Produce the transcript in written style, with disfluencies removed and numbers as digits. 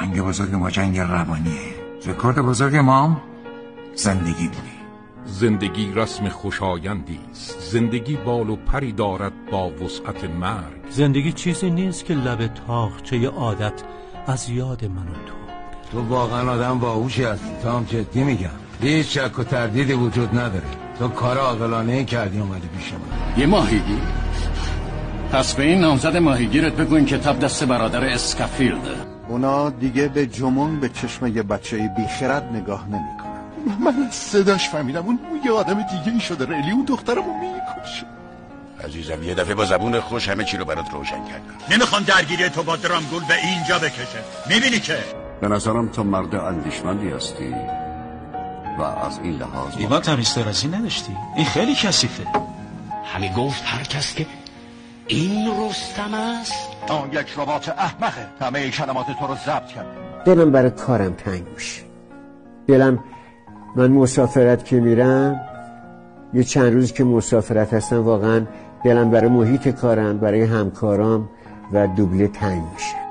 جنگ بزرگ ما جنگ روانیه. رکورد بزرگ ما زندگی بوده. زندگی رسم خوشایندی است. زندگی بال و پری دارد با وسعت مرگ. زندگی چیزی نیست که لب تاقچه عادت از یاد من و تو واقعا آدم باهوشی هستی. تا هم جدی میگم، هیچ شک و تردیدی وجود نداره. تو کار عاقلانه کردی اومدی پیش من. یه ماهیگیر؟ پس به این نامزد ماهیگیرت بگو این کتاب دست برادر اسکافیلده. اونا دیگه به جمون به چشم یه بچه بیخرد نگاه نمیکنن. من از صداش فهمیدم اون یه آدم دیگه ای شده. ریلی اون دخترمو میکشه. عزیزم یه دفعه با زبون خوش همه چی رو برات روشن کردم. نمیخوام درگیری تو با درامگول به اینجا بکشه. میبینی که به نظرم تو مرد اندیشمندی هستی و از این لحاظ ایوان تمیز ترازی نداشتی؟ این خیلی کثیفه. همین گفت هر کس که این رستم است. آن یک رباط احمقه. همه کلمات تو رو ضبط کرد. دلم برای کارم تنگ میشه. دلم من مسافرت که میرم، یه چند روز که مسافرت هستم، واقعا دلم برای محیط کارم، برای همکارام و دوبله تنگ میشه.